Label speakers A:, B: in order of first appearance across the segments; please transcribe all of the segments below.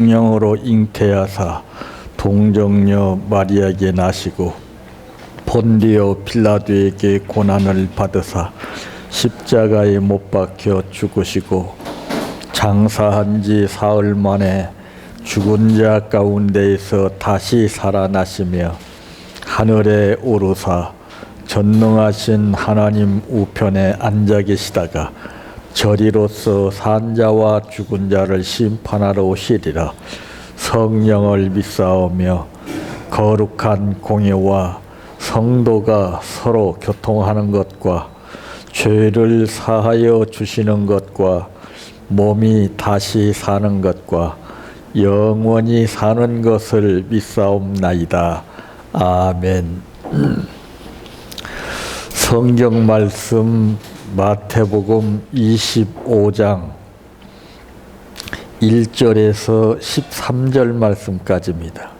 A: 성령으로 잉태하사 동정녀 마리아에게 나시고 본디오 빌라도에게 고난을 받으사 십자가에 못 박혀 죽으시고 장사한 지 사흘 만에 죽은 자 가운데에서 다시 살아나시며 하늘에 오르사 전능하신 하나님 우편에 앉아 계시다가 저리로서 산 자와 죽은 자를 심판하러 오시리라. 성령을 믿사오며 거룩한 공예와 성도가 서로 교통하는 것과 죄를 사하여 주시는 것과 몸이 다시 사는 것과 영원히 사는 것을 믿사옵나이다. 아멘. 성경 말씀 마태복음 25장 1절에서 13절 말씀까지입니다.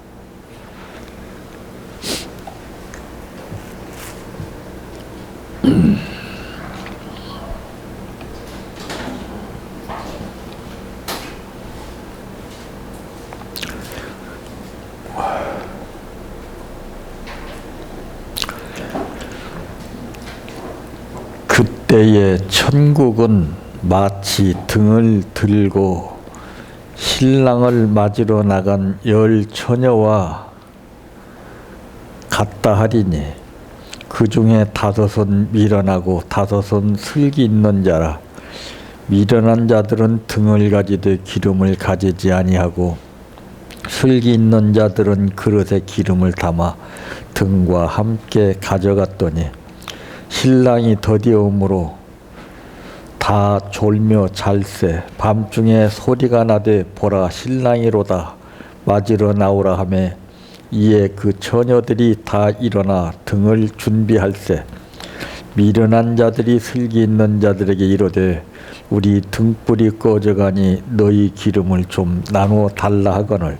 A: 그때에 천국은 마치 등을 들고 신랑을 맞으러 나간 10 처녀와 같다 하리니 그 중에 5은 미련하고 5은 슬기 있는 자라. 미련한 자들은 등을 가지되 기름을 가지지 아니하고 슬기 있는 자들은 그릇에 기름을 담아 등과 함께 가져갔더니 신랑이 더디어오므로 다 졸며 잘세. 밤중에 소리가 나되 보라 신랑이로다 맞으러 나오라 하매 이에 그 처녀들이 다 일어나 등을 준비할세. 미련한 자들이 슬기 있는 자들에게 이르되 우리 등불이 꺼져가니 너희 기름을 좀 나누어 달라 하거늘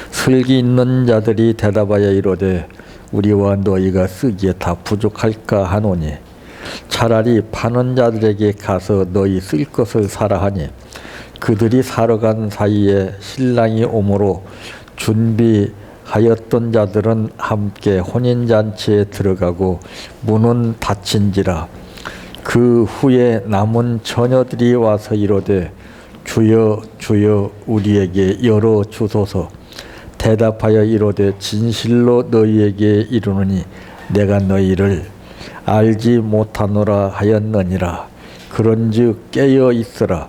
A: 슬기 있는 자들이 대답하여 이르되 우리와 너희가 쓰기에 다 부족할까 하노니 차라리 파는 자들에게 가서 너희 쓸 것을 사라 하니 그들이 사러 간 사이에 신랑이 오므로 준비하였던 자들은 함께 혼인잔치에 들어가고 문은 닫힌지라. 그 후에 남은 처녀들이 와서 이르되 주여 주여 우리에게 열어 주소서. 대답하여 이르되 진실로 너희에게 이르노니 내가 너희를 알지 못하노라 하였느니라. 그런즉 깨어 있으라.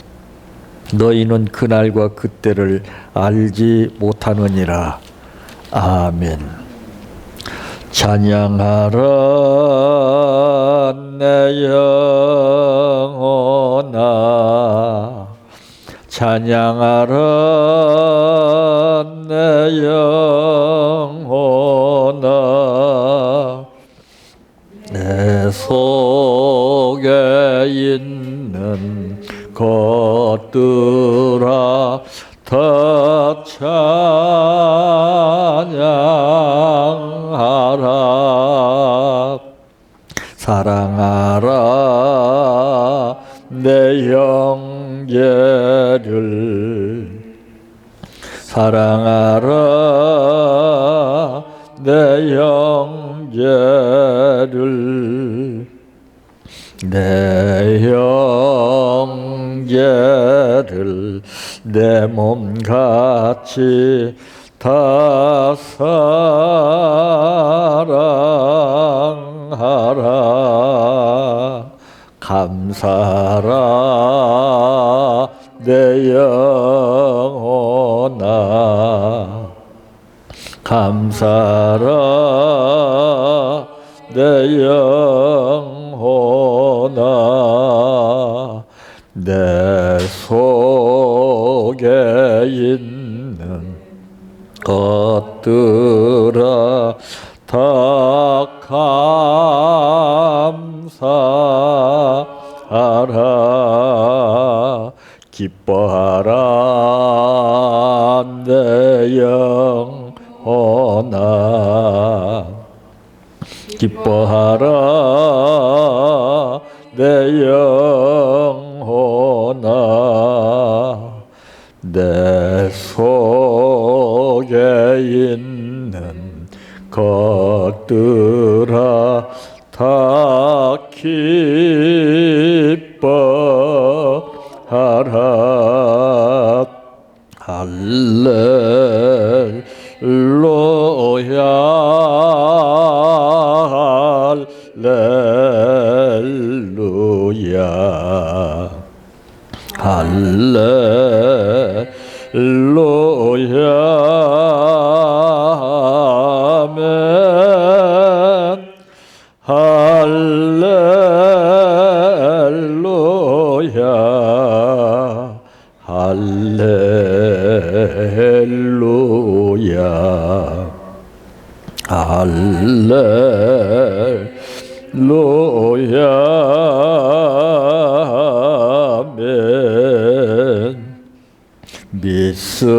A: 너희는 그날과 그때를 알지 못하느니라. 아멘. 찬양하라 내 영혼아 찬양하라 내 영혼아 내 속에 있는 것들아 더 찬양하라. 사랑하라 내 영계를 사랑하라 내 영계를 내 영계를 내 몸같이 다 사랑하라. 감사하라 내 영혼아 감사하라 내 영혼아 내 속에 있는 것들아 다 감사하라. 기뻐하라 내 영혼아 기뻐하라 내 영혼아 내 할렐루야 할렐루야 아멘 할렐루야 할렐루야 할렐루야 아멘 믿습니다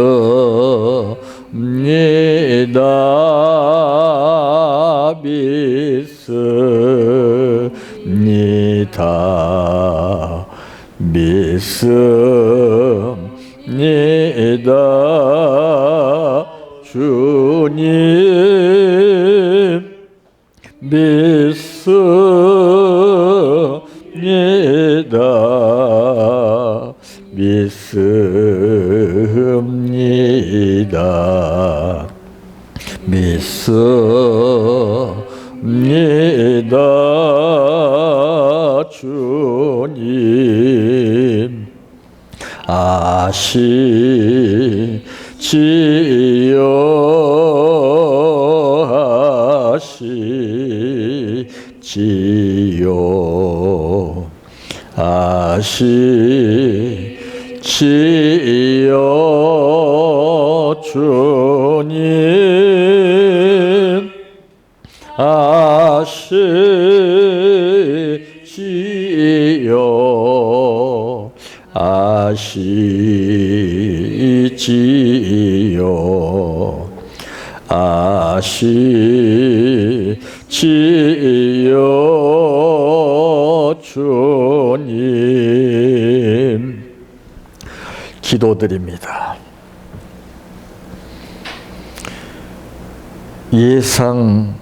A: 믿습니다 믿습니다 주님 믿습니다 믿습니다 믿습니다 주님 아시지요 아시지요 아시지요 주님 아시지요 아시지요 아시지요 주님 기도드립니다. 예상하고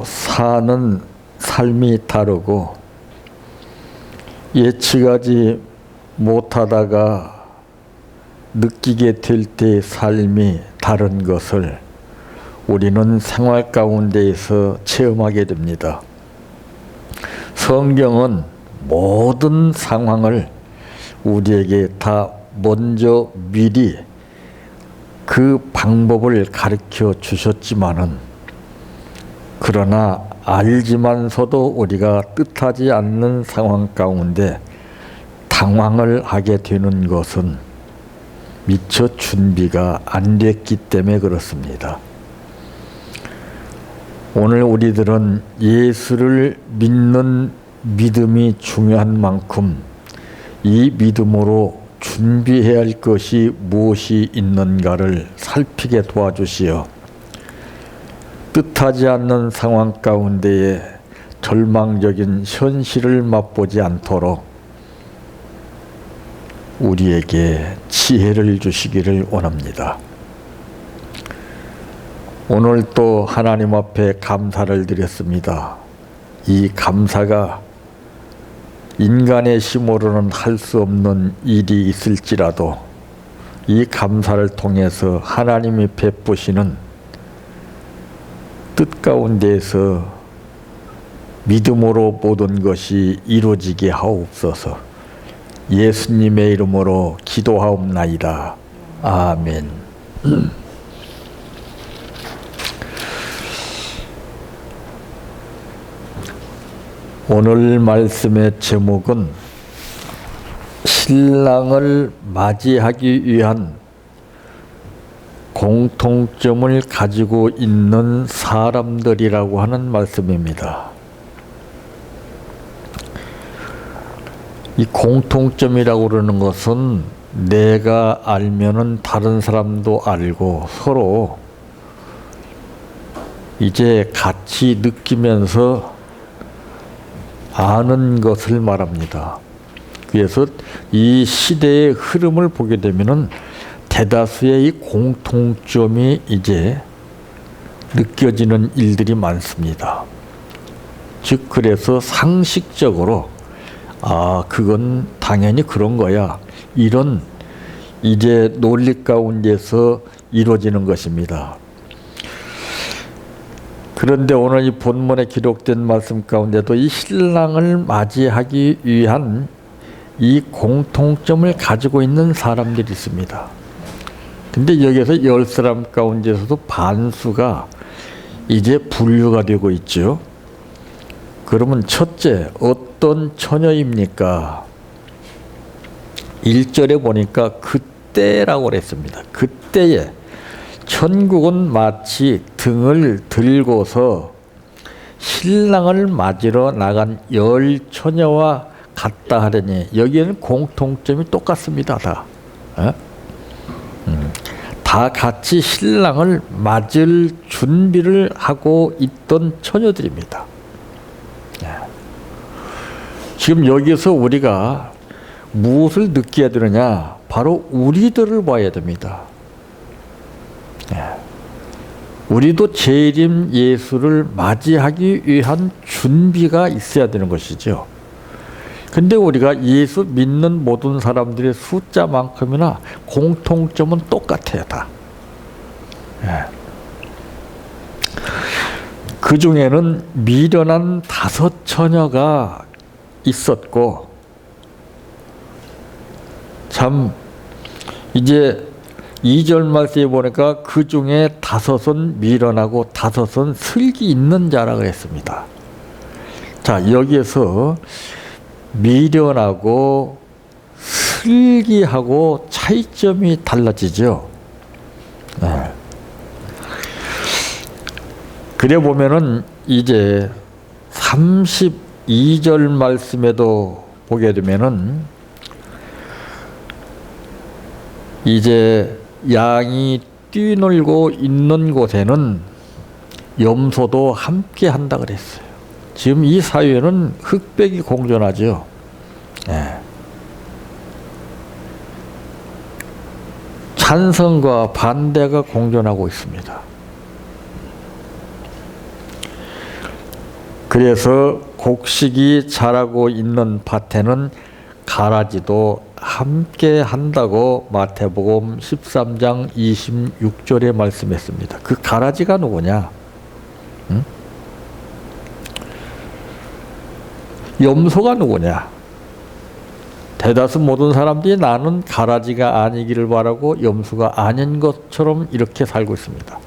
A: 사는 삶이 다르고 예측하지 못하다가 느끼게 될 때 삶이 다른 것을 우리는 생활 가운데에서 체험하게 됩니다. 성경은 모든 상황을 우리에게 다 먼저 미리 그 방법을 가르쳐 주셨지만은 그러나 알지만서도 우리가 뜻하지 않는 상황 가운데 당황을 하게 되는 것은 미처 준비가 안 됐기 때문에 그렇습니다. 오늘 우리들은 예수를 믿는 믿음이 중요한 만큼 이 믿음으로 준비해야 할 것이 무엇이 있는가를 살피게 도와주시어 뜻하지 않는 상황 가운데에 절망적인 현실을 맛보지 않도록 우리에게 지혜를 주시기를 원합니다. 오늘 또 하나님 앞에 감사를 드렸습니다. 이 감사가 인간의 힘으로는 할 수 없는 일이 있을지라도 이 감사를 통해서 하나님이 베푸시는 뜻 가운데에서 믿음으로 모든 것이 이루어지게 하옵소서. 예수님의 이름으로 기도하옵나이다. 아멘. 오늘 말씀의 제목은 신랑을 맞이하기 위한 공통점을 가지고 있는 사람들이라고 하는 말씀입니다. 이 공통점이라고 그러는 것은 내가 알면은 다른 사람도 알고 서로 이제 같이 느끼면서 아는 것을 말합니다. 그래서 이 시대의 흐름을 보게 되면은 대다수의 이 공통점이 이제 느껴지는 일들이 많습니다. 즉 그래서 상식적으로 그건 당연히 그런 거야. 이런 이제 논리 가운데서 이루어지는 것입니다. 그런데 오늘 이 본문에 기록된 말씀 가운데도 이 신랑을 맞이하기 위한 이 공통점을 가지고 있는 사람들이 있습니다. 근데 여기서 10사람 가운데서도 반수가 이제 분류가 되고 있죠. 그러면 첫째, 어떤 처녀입니까? 1절에 보니까 그때라고 그랬습니다. 그때에 천국은 마치 등을 들고서 신랑을 맞으러 나간 10처녀와 같다 하려니 여기에는 공통점이 똑같습니다. 다. 다 같이 신랑을 맞을 준비를 하고 있던 처녀들입니다. 지금 여기서 우리가 무엇을 느껴야 되느냐? 바로 우리들을 봐야 됩니다. 우리도 재림 예수를 맞이하기 위한 준비가 있어야 되는 것이죠. 근데 우리가 예수 믿는 모든 사람들의 숫자만큼이나 공통점은 똑같아요, 다. 그 중에는 미련한 5처녀가 있었고, 참, 이제 2절 말씀에 보니까 그 중에 5은 미련하고 5은 슬기 있는 자라고 했습니다. 자, 여기에서 미련하고 슬기하고 차이점이 달라지죠. 그래 보면은 이제 32절 말씀에도 보게 되면은 이제 양이 뛰놀고 있는 곳에는 염소도 함께 한다 그랬어요. 지금 이 사회는 흑백이 공존하죠. 찬성과 반대가 공존하고 있습니다. 그래서 곡식이 자라고 있는 밭에는 가라지도 함께 한다고 마태복음 13장 26절에 말씀했습니다. 그 가라지가 누구냐? 염소가 누구냐? 대다수 모든 사람들이 나는 가라지가 아니기를 바라고 염소가 아닌 것처럼 이렇게 살고 있습니다.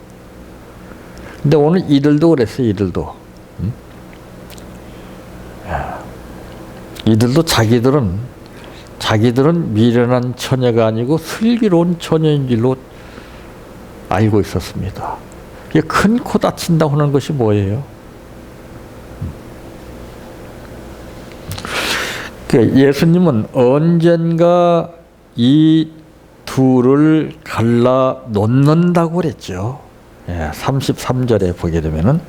A: 근데 오늘 이들도 그랬어요. 이들도. 이들도 자기들은 미련한 처녀가 아니고 슬기로운 처녀인 줄로 알고 있었습니다. 이게 큰 코 다친다고 하는 것이 뭐예요? 예수님은 언젠가 이 둘을 갈라 놓는다고 그랬죠. 33절에 보게 되면은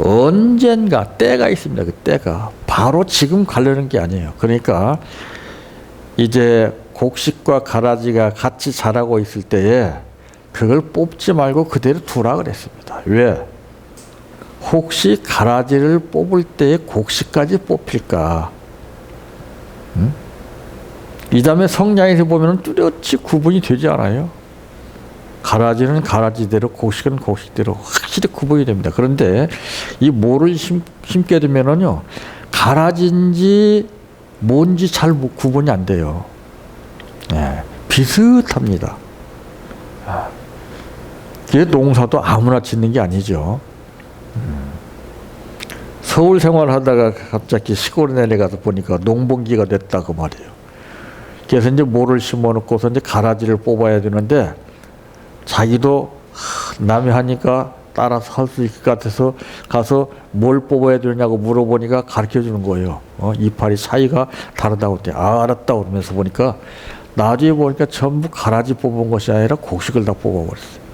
A: 언젠가 때가 있습니다. 그 때가 바로 지금 가려는 게 아니에요. 그러니까 이제 곡식과 가라지가 같이 자라고 있을 때에 그걸 뽑지 말고 그대로 두라 그랬습니다. 왜? 혹시 가라지를 뽑을 때에 곡식까지 뽑힐까? 이 다음에 성경에서 보면 뚜렷이 구분이 되지 않아요. 가라지는 가라지대로, 곡식은 곡식대로 확실히 구분이 됩니다. 그런데 이 모를 심게 되면은요, 가라지인지 뭔지 잘 구분이 안 돼요. 비슷합니다. 이게 농사도 아무나 짓는 게 아니죠. 서울 생활하다가 갑자기 시골에 내려가서 보니까 농번기가 됐다고 말이에요. 그래서 이제 모를 심어놓고서 이제 가라지를 뽑아야 되는데 자기도 남이 하니까 따라서 할 수 있을 것 같아서 가서 뭘 뽑아야 되냐고 물어보니까 가르쳐 주는 거예요. 이파리 사이가 다르다고 했더니 알았다고 그러면서 보니까 나중에 보니까 전부 가라지 뽑은 것이 아니라 곡식을 다 뽑아버렸어요.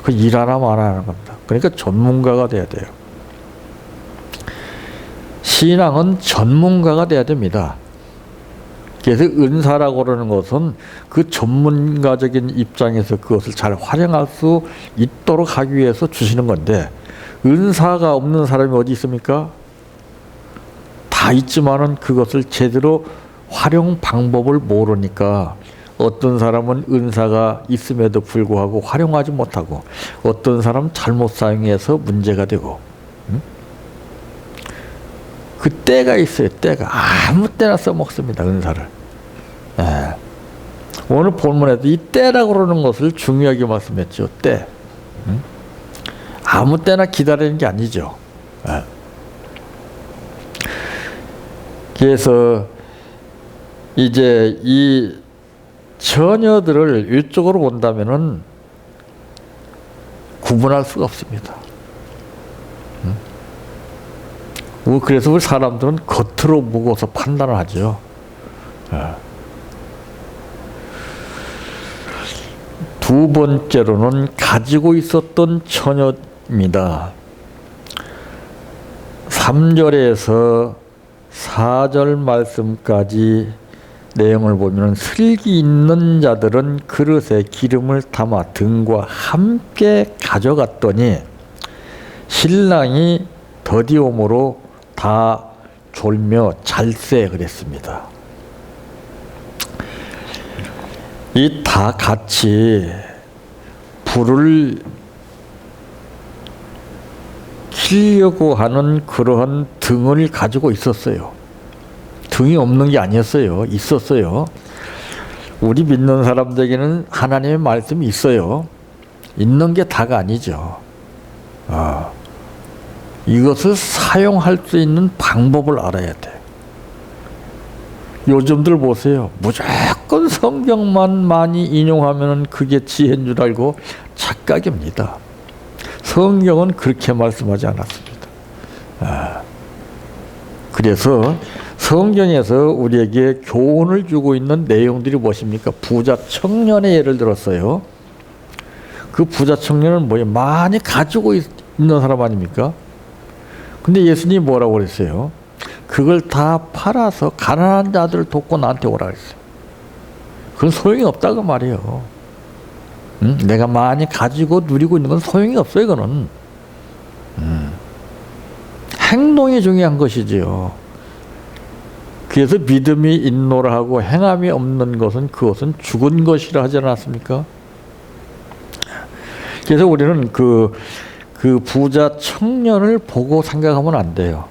A: 그 일 하나만 하는 겁니다. 그러니까 전문가가 돼야 돼요. 신앙은 전문가가 돼야 됩니다. 그래서 은사라고 그러는 것은 그 전문가적인 입장에서 그것을 잘 활용할 수 있도록 하기 위해서 주시는 건데, 은사가 없는 사람이 어디 있습니까? 다 있지만은 그것을 제대로 활용 방법을 모르니까 어떤 사람은 은사가 있음에도 불구하고 활용하지 못하고 어떤 사람은 잘못 사용해서 문제가 되고 그 때가 있어요. 때가 아무 때나 써먹습니다. 은사를. 예. 오늘 본문에도 이 때라고 그러는 것을 중요하게 말씀했죠. 때. 아무 때나 기다리는 게 아니죠. 예. 그래서 이제 이 처녀들을 일적으로 본다면은 구분할 수가 없습니다. 그래서 우리 사람들은 겉으로 보고서 판단을 하죠. 두 번째로는 가지고 있었던 처녀입니다. 3절에서 4절 말씀까지 내용을 보면 슬기 있는 자들은 그릇에 기름을 담아 등과 함께 가져갔더니 신랑이 더디옴으로 다 졸며 잘세 그랬습니다. 이 다 같이 불을 켜려고 하는 그러한 등을 가지고 있었어요. 등이 없는 게 아니었어요. 있었어요. 우리 믿는 사람들에게는 하나님의 말씀이 있어요. 있는 게 다가 아니죠. 이것을 사용할 수 있는 방법을 알아야 돼. 요즘들 보세요. 무조건 성경만 많이 인용하면 그게 지혜인 줄 알고 착각입니다. 성경은 그렇게 말씀하지 않았습니다. 그래서 성경에서 우리에게 교훈을 주고 있는 내용들이 무엇입니까? 부자 청년의 예를 들었어요. 그 부자 청년은 뭐예요? 많이 가지고 있는 사람 아닙니까? 근데 예수님이 뭐라고 그랬어요? 그걸 다 팔아서 가난한 자들을 돕고 나한테 오라 그랬어요. 그건 소용이 없다고 말이에요. 내가 많이 가지고 누리고 있는 건 소용이 없어요. 이거는 행동이 중요한 것이지요. 그래서 믿음이 있노라 하고 행함이 없는 것은 그것은 죽은 것이라 하지 않았습니까? 그래서 우리는 그 부자 청년을 보고 생각하면 안 돼요.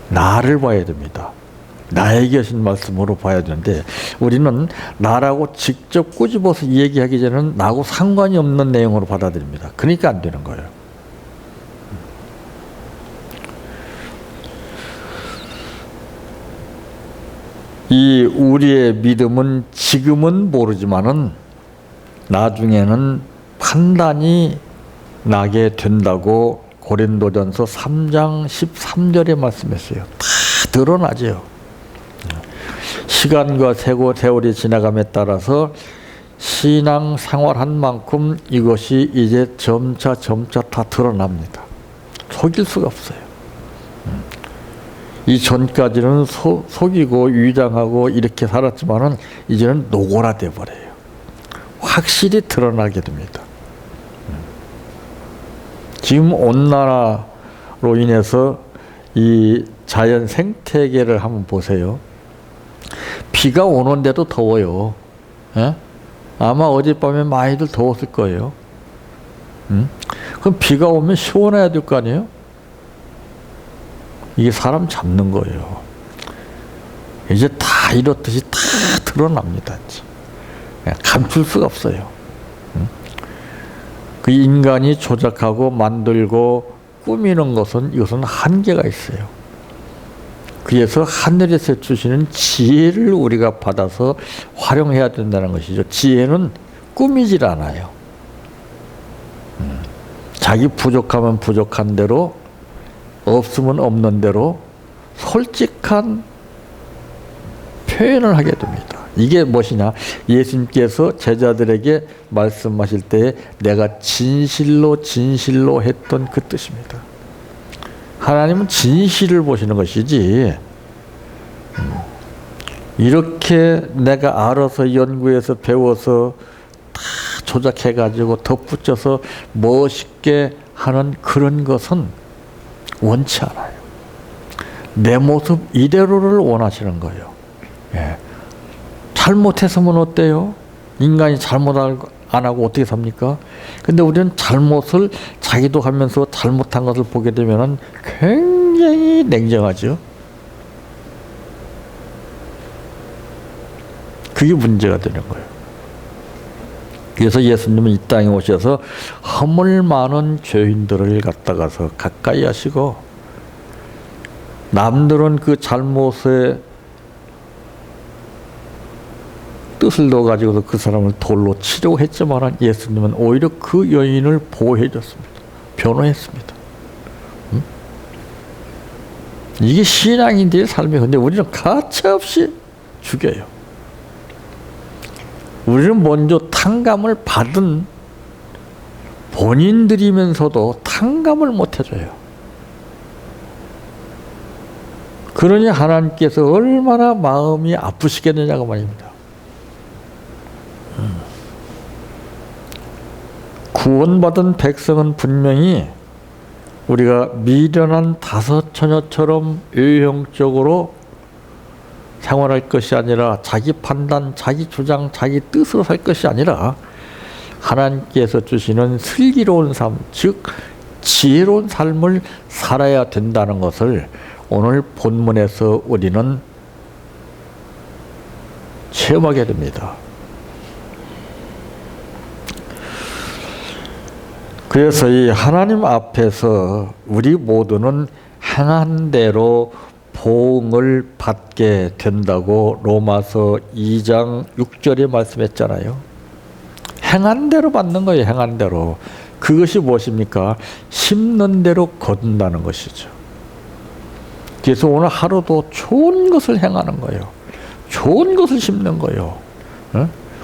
A: 나를 봐야 됩니다. 나에게 하신 말씀으로 봐야 되는데 우리는 나라고 직접 꼬집어서 얘기하기 전에는 나하고 상관이 없는 내용으로 받아들입니다. 그러니까 안 되는 거예요. 이 우리의 믿음은 지금은 모르지만은 나중에는 판단이 나게 된다고 고린도전서 3장 13절에 말씀했어요. 다 드러나죠. 시간과 세월이 지나감에 따라서 신앙 생활한 만큼 이것이 이제 점차 다 드러납니다. 속일 수가 없어요. 이 전까지는 속이고 위장하고 이렇게 살았지만은 이제는 노골화돼 버려요. 확실히 드러나게 됩니다. 지금 온난화로 인해서 이 자연 생태계를 한번 보세요. 비가 오는데도 더워요. 에? 아마 어젯밤에 많이들 더웠을 거예요. 그럼 비가 오면 시원해야 될 거 아니에요? 이게 사람 잡는 거예요. 이제 다 이렇듯이 다 드러납니다. 감출 수가 없어요. 그 인간이 조작하고 만들고 꾸미는 것은 이것은 한계가 있어요. 그래서 하늘에서 주시는 지혜를 우리가 받아서 활용해야 된다는 것이죠. 지혜는 꾸미질 않아요. 자기 부족하면 부족한 대로, 없으면 없는 대로 솔직한 표현을 하게 됩니다. 이게 무엇이냐? 예수님께서 제자들에게 말씀하실 때 내가 진실로 했던 그 뜻입니다. 하나님은 진실을 보시는 것이지 이렇게 내가 알아서 연구해서 배워서 다 조작해가지고 덧붙여서 멋있게 하는 그런 것은 원치 않아요. 내 모습 이대로를 원하시는 거예요. 예. 잘못했으면 어때요? 인간이 잘못 안 하고 어떻게 삽니까? 근데 우리는 잘못을 자기도 하면서 잘못한 것을 보게 되면은 굉장히 냉정하죠. 그게 문제가 되는 거예요. 그래서 예수님은 이 땅에 오셔서 허물 많은 죄인들을 갖다가서 가까이 하시고, 남들은 그 잘못에 뜻을 넣어가지고 그 사람을 돌로 치려고 했지만 예수님은 오히려 그 여인을 보호해 줬습니다. 변호했습니다. 이게 신앙인들의 삶이에요. 근데 우리는 가차없이 죽여요. 우리는 먼저 탕감을 받은 본인들이면서도 탕감을 못 해줘요. 그러니 하나님께서 얼마나 마음이 아프시겠느냐고 말입니다. 구원받은 백성은 분명히 우리가 미련한 다섯 처녀처럼 유형적으로 생활할 것이 아니라 자기 판단, 자기 주장, 자기 뜻으로 살 것이 아니라 하나님께서 주시는 슬기로운 삶, 즉 지혜로운 삶을 살아야 된다는 것을 오늘 본문에서 우리는 체험하게 됩니다. 그래서 이 하나님 앞에서 우리 모두는 행한 대로 보응을 받게 된다고 로마서 2장 6절에 말씀했잖아요. 행한 대로 받는 거예요. 행한 대로. 그것이 무엇입니까? 심는 대로 거둔다는 것이죠. 그래서 오늘 하루도 좋은 것을 행하는 거예요. 좋은 것을 심는 거예요.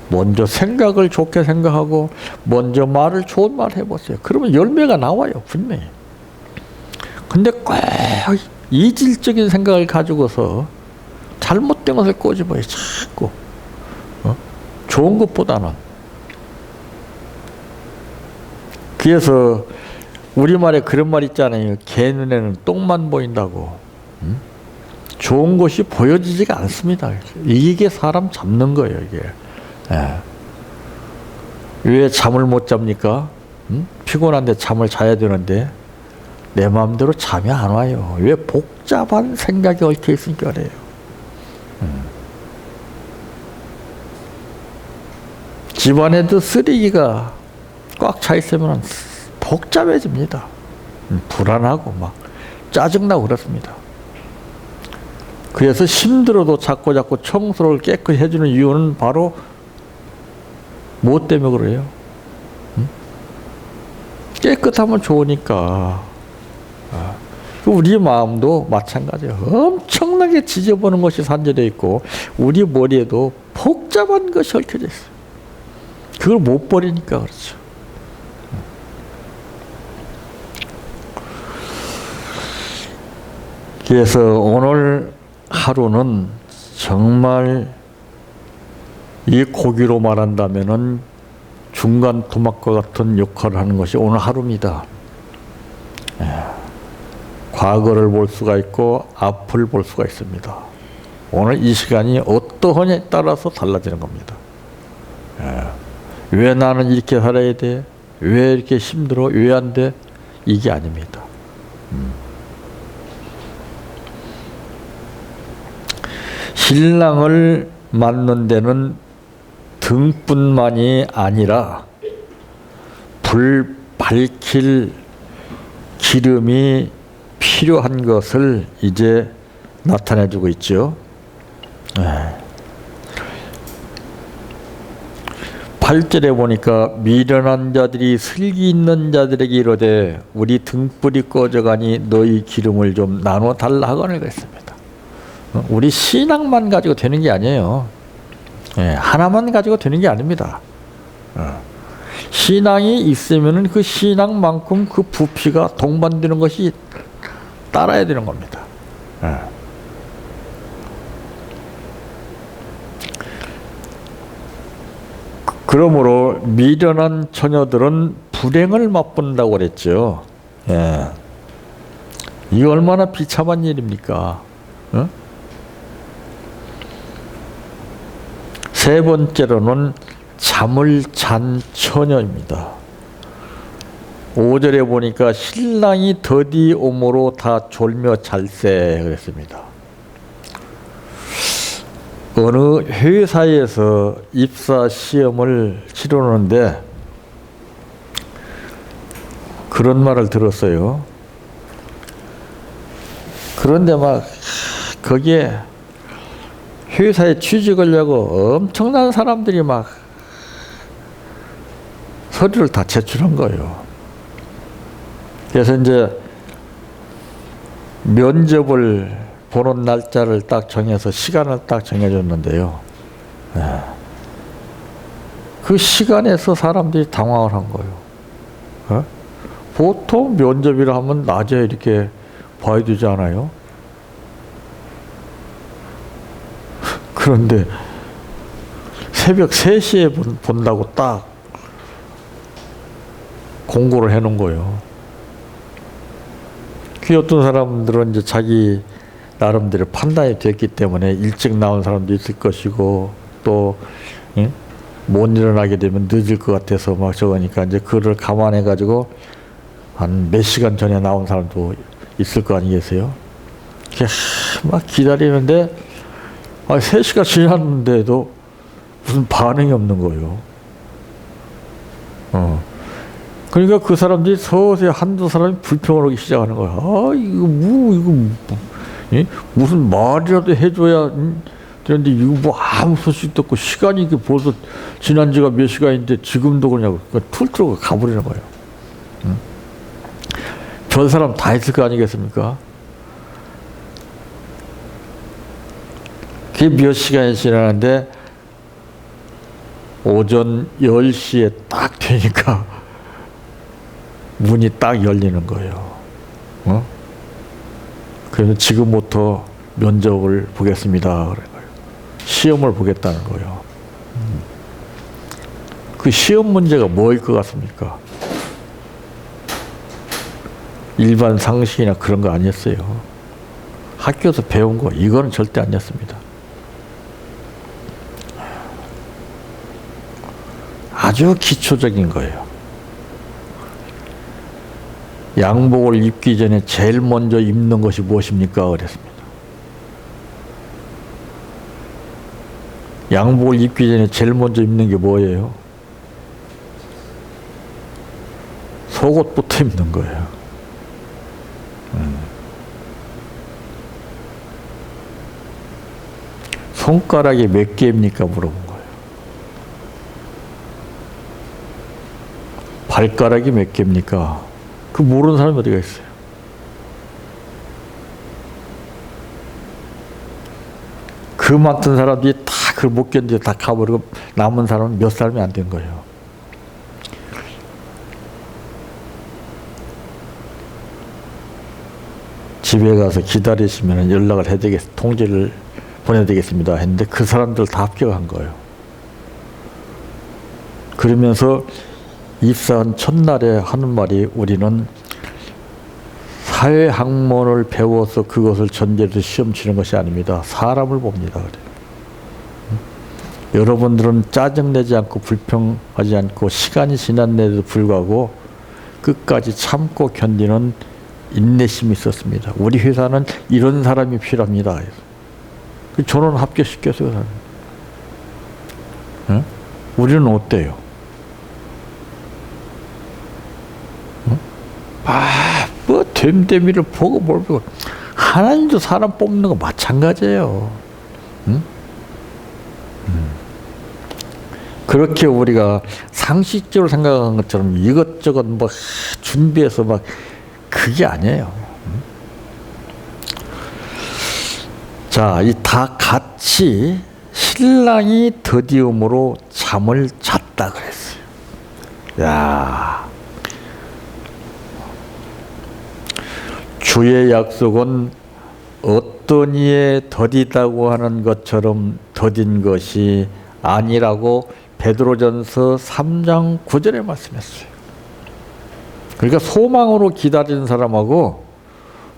A: 먼저 생각을 좋게 생각하고 먼저 말을 좋은 말 해보세요. 그러면 열매가 나와요. 분명히. 근데 꼭 이질적인 생각을 가지고서 잘못된 것을 꼬집어요. 자꾸. 좋은 것보다는. 그래서 우리말에 그런 말 있잖아요. 개 눈에는 똥만 보인다고. 좋은 것이 보여지지가 않습니다. 이게 사람 잡는 거예요. 이게. 예. 왜 잠을 못 잡니까? 피곤한데 잠을 자야 되는데 내 마음대로 잠이 안 와요. 왜? 복잡한 생각이 얽혀 있으니까 그래요. 집안에도 쓰레기가 꽉 차 있으면 복잡해집니다. 불안하고 막 짜증나고 그렇습니다. 그래서 힘들어도 자꾸 청소를 깨끗이 해주는 이유는 바로 무엇 때문에 그래요? 깨끗하면 좋으니까. 우리 마음도 마찬가지예요. 엄청나게 지저분한 것이 산재되어 있고 우리 머리에도 복잡한 것이 얽혀져 있어요. 그걸 못 버리니까 그렇죠. 그래서 오늘 하루는 정말 이 고기로 말한다면은 중간 토막과 같은 역할을 하는 것이 오늘 하루입니다. 과거를 볼 수가 있고 앞을 볼 수가 있습니다. 오늘 이 시간이 어떠하냐에 따라서 달라지는 겁니다. 왜 나는 이렇게 살아야 돼? 왜 이렇게 힘들어? 왜 안 돼? 이게 아닙니다. 신랑을 맞는 데는 등뿐만이 아니라 불 밝힐 기름이 필요한 것을 이제 나타내주고 있죠. 8절에 보니까 미련한 자들이 슬기 있는 자들에게 이르되 우리 등불이 꺼져가니 너희 기름을 좀 나눠 달라 하거늘 그랬습니다. 우리 신앙만 가지고 되는 게 아니에요. 하나만 가지고 되는 게 아닙니다. 신앙이 있으면은 그 신앙만큼 그 부피가 동반되는 것이 따라야 되는 겁니다. 그러므로 미련한 처녀들은 불행을 맛본다고 그랬죠. 이게 얼마나 비참한 일입니까? 어? 세 번째로는 잠을 잔 처녀입니다. 5절에 보니까 신랑이 더디 오므로 다 졸며 잘세 그랬습니다. 어느 회사에서 입사 시험을 치르는데 그런 말을 들었어요. 그런데 막 거기에 회사에 취직하려고 엄청난 사람들이 막 서류를 다 제출한 거예요. 그래서 이제 면접을 보는 날짜를 딱 정해서 시간을 딱 정해줬는데요. 그 시간에서 사람들이 당황을 한 거예요. 어? 보통 면접이라 하면 낮에 이렇게 봐야 되지 않아요? 그런데 새벽 3시에 본다고 딱 공고를 해놓은 거예요. 그 어떤 사람들은 이제 자기 나름대로 판단이 됐기 때문에 일찍 나온 사람도 있을 것이고 또 못 일어나게 되면 늦을 것 같아서 막 저거니까 이제 그걸 감안해 가지고 한 몇 시간 전에 나온 사람도 있을 거 아니겠어요? 막 기다리는데 3시간 지났는데도 무슨 반응이 없는 거예요. 그러니까 그 사람들이 서서히 한두 사람이 불평을 하기 시작하는 거야. 무슨 말이라도 해줘야 되는데 이거 뭐 아무 소식도 없고 시간이 이게 벌써 지난 지가 몇 시간인데 지금도 그러냐고. 그러니까 툴툴 가버리는 거예요. 별 사람 다 있을 거 아니겠습니까? 그게 몇 시간이 지나는데 오전 10시에 딱 되니까 문이 딱 열리는 거예요. 그래서 지금부터 면접을 보겠습니다. 그런 거예요. 시험을 보겠다는 거예요. 그 시험 문제가 뭐일 것 같습니까? 일반 상식이나 그런 거 아니었어요. 학교에서 배운 거 이거는 절대 아니었습니다. 아주 기초적인 거예요. 양복을 입기 전에 제일 먼저 입는 것이 무엇입니까? 그랬습니다. 양복을 입기 전에 제일 먼저 입는 게 뭐예요? 속옷부터 입는 거예요. 손가락이 몇 개입니까? 물어본 거예요. 발가락이 몇 개입니까? 그 모르는 사람이 어디가 있어요? 그 많던 사람들이 다 그걸 못 견디고 다 가버리고 남은 사람은 몇 사람이 안 된 거예요. 집에 가서 기다리시면 연락을 해야 되겠습니다. 통지를 보내야 되겠습니다. 했는데 그 사람들 다 합격한 거예요. 그러면서 입사한 첫날에 하는 말이 우리는 사회학문을 배워서 그것을 전제로 시험 치는 것이 아닙니다. 사람을 봅니다. 그래요. 여러분들은 짜증내지 않고 불평하지 않고 시간이 지났는데도 불구하고 끝까지 참고 견디는 인내심이 있었습니다. 우리 회사는 이런 사람이 필요합니다. 저는 합격시켰어요. 응? 우리는 어때요? 응? 뭐 됨됨이를 보고 보고 하나님도 사람 뽑는 거 마찬가지예요. 응? 그렇게 우리가 상식적으로 생각한 것처럼 이것저것 뭐 준비해서 막 그게 아니에요. 자, 이 다 같이 신랑이 더디움으로 잠을 잤다 그랬어요. 야, 주의 약속은 어떤 이에 더디다고 하는 것처럼 더딘 것이 아니라고 베드로전서 3장 9절에 말씀했어요. 그러니까 소망으로 기다리는 사람하고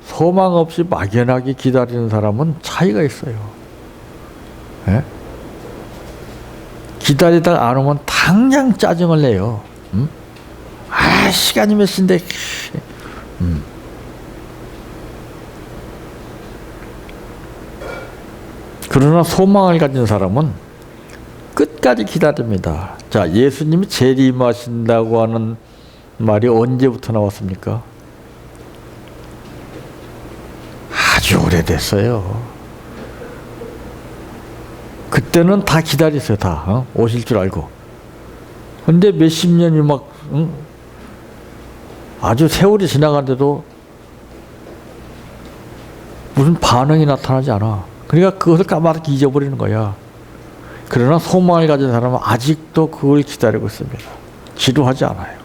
A: 소망 없이 막연하게 기다리는 사람은 차이가 있어요. 예? 기다리다가 안 오면 당장 짜증을 내요. 시간이 몇 시인데. 그러나 소망을 가진 사람은 끝까지 기다립니다. 자, 예수님이 재림하신다고 하는 말이 언제부터 나왔습니까? 아주 오래됐어요. 그때는 다 기다렸어요. 다 오실 줄 알고. 근데 몇십 년이 막 아주 세월이 지나간데도 무슨 반응이 나타나지 않아. 그러니까 그것을 까맣게 잊어버리는 거야. 그러나 소망을 가진 사람은 아직도 그걸 기다리고 있습니다. 지루하지 않아요.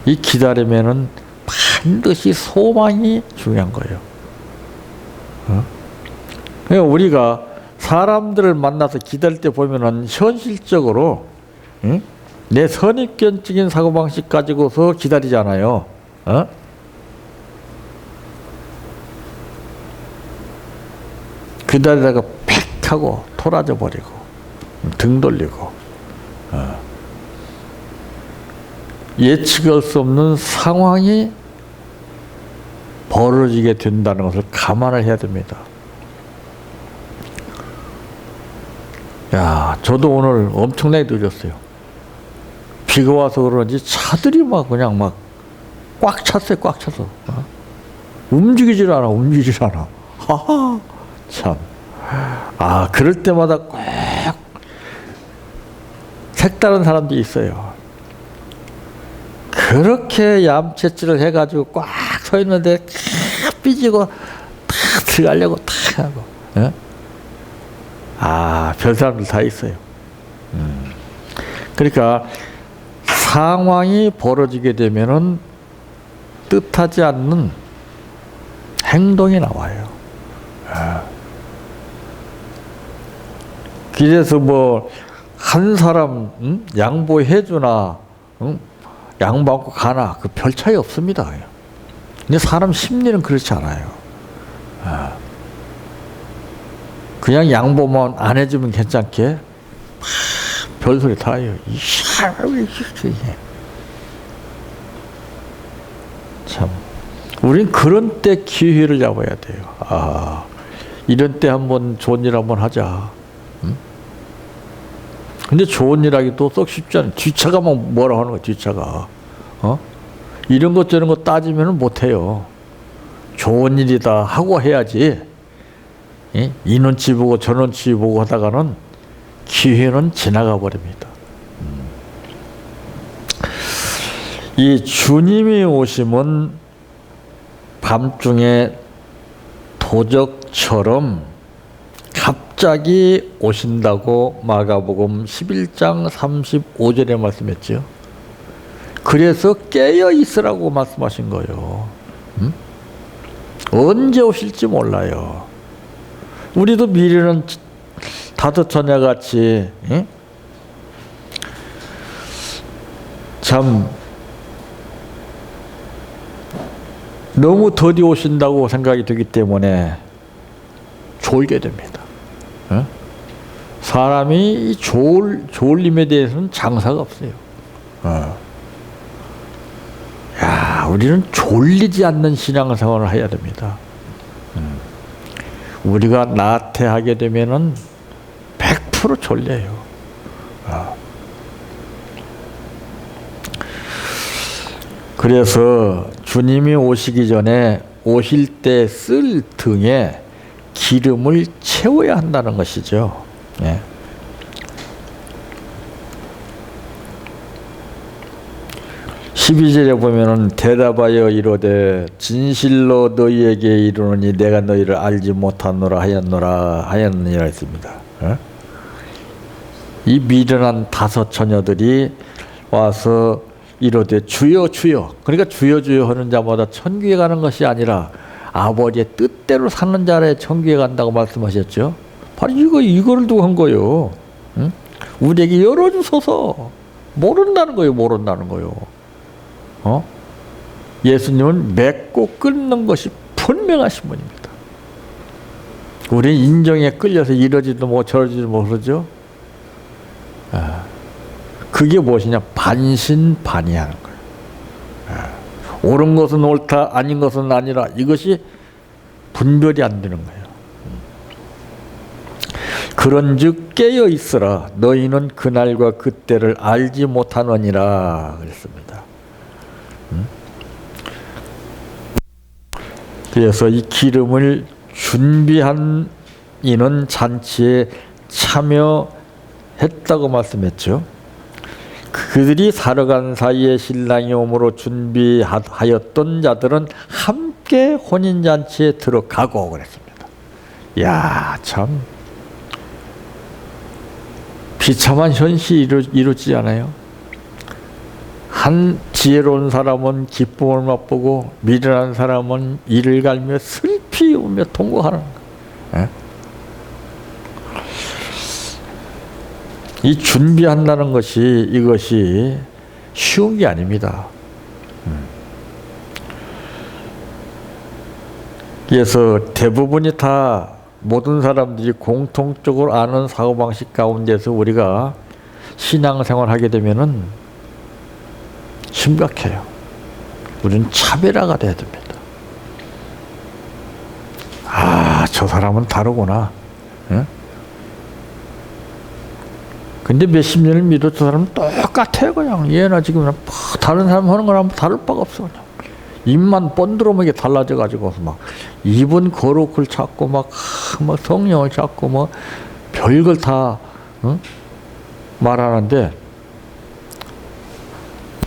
A: 이 기다림에는 반드시 소망이 중요한 거예요. 그러니까 우리가 사람들을 만나서 기다릴 때 보면은 현실적으로 내 선입견적인 사고방식 가지고서 기다리잖아요. 기다리다가 팩 하고 토라져 버리고 등 돌리고 예측할 수 없는 상황이 벌어지게 된다는 것을 감안을 해야 됩니다. 야, 저도 오늘 엄청나게 늦었어요. 비가 와서 그런지 차들이 막 그냥 막 꽉 찼어요. 꽉 차서 움직이질 않아. 하하, 참. 그럴 때마다 꼭 색다른 사람들이 있어요. 그렇게 얌체질을 해가지고 꽉 서 있는데 삐지고 탁 들어가려고 탁 하고. 별 사람들 다 있어요. 그러니까 상황이 벌어지게 되면은 뜻하지 않는 행동이 나와요. 그래서 뭐 한 사람 양보해주나 양보하고 가나 그 별 차이 없습니다. 근데 사람 심리는 그렇지 않아요. 그냥 양보만 안 해주면 괜찮게 별소리 다 해요. 참, 우린 그런 때 기회를 잡아야 돼요. 이런 때 한번 좋은 일 한번 하자. 근데 좋은 일 하기도 썩 쉽지 않아요. 뒷차가 막 뭐라 하는 거야, 뒷차가. 이런 것 저런 거 따지면 못해요. 좋은 일이다 하고 해야지. 이 눈치 보고 저 눈치 보고 하다가는 기회는 지나가 버립니다. 이 주님이 오심은 밤중에 도적처럼 갑자기 오신다고 마가복음 11장 35절에 말씀했죠. 그래서 깨어 있으라고 말씀하신 거예요. 언제 오실지 몰라요. 우리도 미래는 다섯 처녀같이 참 너무 더디 오신다고 생각이 되기 때문에 졸게 됩니다. 사람이 졸림에 대해서는 장사가 없어요. 우리는 졸리지 않는 신앙생활을 해야 됩니다. 우리가 나태하게 되면은 100% 졸려요. 그래서 주님이 오시기 전에 오실 때 쓸 등에 기름을 채워야 한다는 것이죠. 12절에 보면은 대답하여 이르되 진실로 너희에게 이르노니 내가 너희를 알지 못하노라 하였느니라 했습니다. 이 미련한 다섯 처녀들이 와서 이르되 주여 주여, 그러니까 주여 주여 하는 자마다 천국에 가는 것이 아니라 아버지의 뜻대로 사는 자라 천국에 간다고 말씀하셨죠. 바로 이거를 두고 한 거예요. 우리에게 열어주소서. 모른다는 거예요. 예수님은 맺고 끊는 것이 분명하신 분입니다. 우리 인정에 끌려서 이러지도 못 저러지도 못하죠. 그게 무엇이냐? 반신반의하는 거예요. 옳은 것은 옳다, 아닌 것은 아니라, 이것이 분별이 안 되는 거예요. 그런즉 깨어 있으라. 너희는 그날과 그때를 알지 못하느니라 그랬습니다. 그래서 이 기름을 준비한 이는 잔치에 참여했다고 말씀했죠. 그들이 살아간 사이에 신랑이 오므로 준비하였던 자들은 함께 혼인잔치에 들어가고 그랬습니다. 야, 참 비참한 현실이 이루지 않아요? 한 지혜로운 사람은 기쁨을 맛보고 미련한 사람은 이를 갈며 슬피 우며 통곡하는 거예요. 이 준비한다는 것이, 이것이 쉬운 게 아닙니다. 그래서 대부분이 다 모든 사람들이 공통적으로 아는 사고방식 가운데서 우리가 신앙생활 하게 되면은 심각해요. 우리는 차별화가 돼야 됩니다. 아, 저 사람은 다르구나. 응? 근데 몇십 년을 믿어 저 사람은 똑같아요. 그냥 얘나 지금 그냥 다른 사람 하는 거랑 다를 바가 없어. 그냥 입만 번들어먹게 달라져 가지고 막 입은 거룩을 찾고 막 성령을 찾고 뭐 별걸 다 말하는데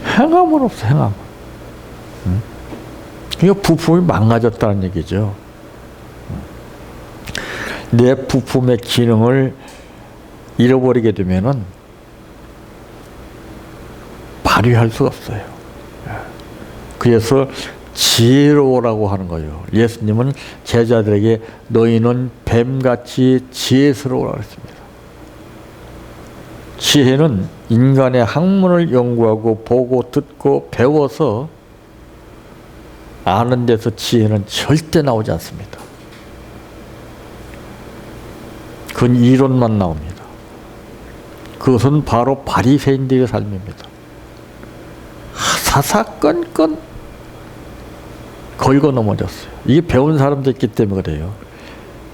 A: 행함은 없어. 행함. 이거 부품이 망가졌다는 얘기죠. 내 부품의 기능을 잃어버리게 되면은 발휘할 수가 없어요. 그래서 지혜로우라고 하는 거예요. 예수님은 제자들에게 너희는 뱀같이 지혜스러우라고 했습니다. 지혜는 인간의 학문을 연구하고 보고 듣고 배워서 아는 데서 지혜는 절대 나오지 않습니다. 그건 이론만 나옵니다. 그것은 바로 바리새인들의 삶입니다. 사사건건 걸고 넘어졌어요. 이게 배운 사람도 있기 때문에 그래요.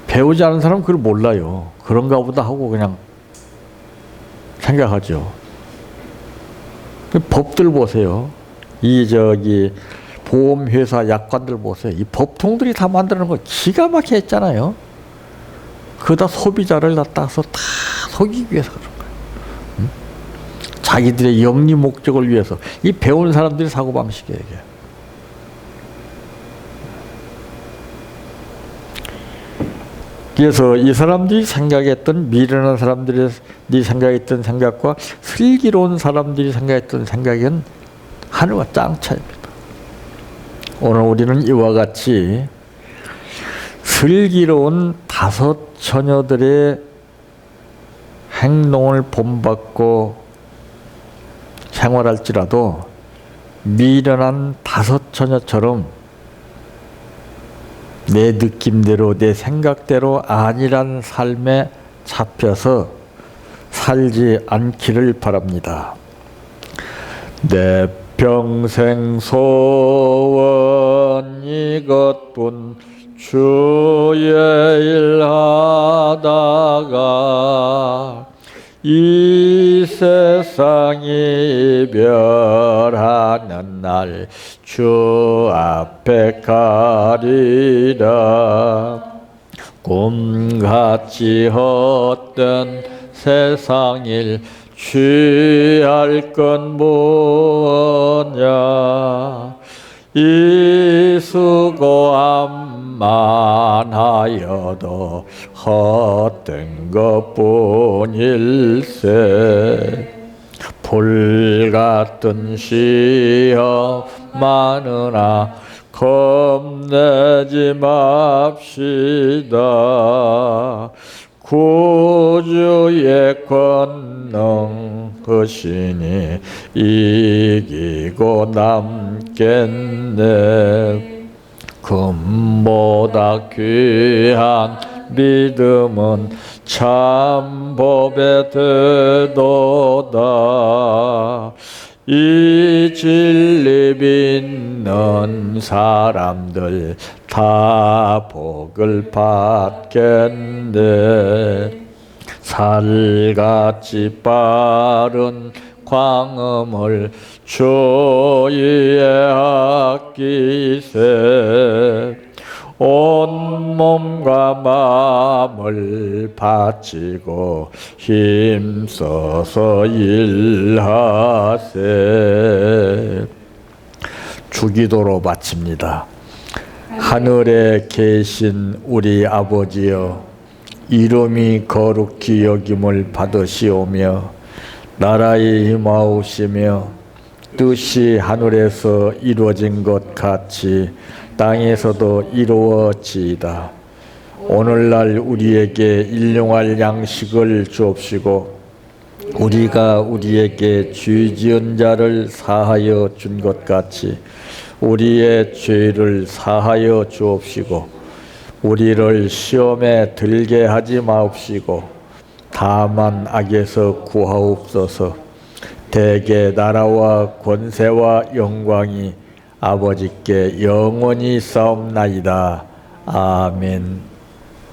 A: 배우지 않은 사람은 그걸 몰라요. 그런가 보다 하고 그냥 생각하죠. 법들 보세요. 보험회사 약관들 보세요. 이 법통들이 다 만드는 거 기가 막히게 했잖아요. 그다 소비자를 갖다서 다 속이기 위해서 그런 거예요. 자기들의 영리 목적을 위해서. 이 배운 사람들이 사고방식이에요. 이게. 그래서 이 사람들이 생각했던, 미련한 사람들이 생각했던 생각과 슬기로운 사람들이 생각했던 생각은 하늘과 땅 차이입니다. 오늘 우리는 이와 같이 슬기로운 5 처녀들의 행동을 본받고 생활할지라도 미련한 5 처녀처럼 내 느낌대로 내 생각대로 아니란 삶에 잡혀서 살지 않기를 바랍니다. 내 평생 소원 이것뿐 주의 일 하다가 이 세상 이별하는 날 주 앞에 가리라. 꿈같이 헛된 세상 일 취할 건 뭐냐. 이 수고함만 하여도 헛된 것뿐일세. 불같은 시험 많으나 겁내지 맙시다. 구주의 권능 크시니 이기고 남겠네. 금보다 귀한 믿음은 참 법에 되도다. 이 진리 믿는 사람들 다 복을 받겠네. 살같이 빠른 광음을 주위에 아끼세. 온 몸과 마음을 바치고 힘써서 일하세. 주기도로 바칩니다. 하늘에 계신 우리 아버지여, 이름이 거룩히 여김을 받으시오며 나라의 임하오시며 뜻이 하늘에서 이루어진 것 같이 땅에서도 이루어지이다. 오늘날 우리에게 일용할 양식을 주옵시고 우리가 우리에게 죄 지은 자를 사하여 준 것 같이 우리의 죄를 사하여 주옵시고 우리를 시험에 들게 하지 마옵시고 다만 악에서 구하옵소서. 대개 나라와 권세와 영광이 아버지께 영원히 싸움나이다. 아멘.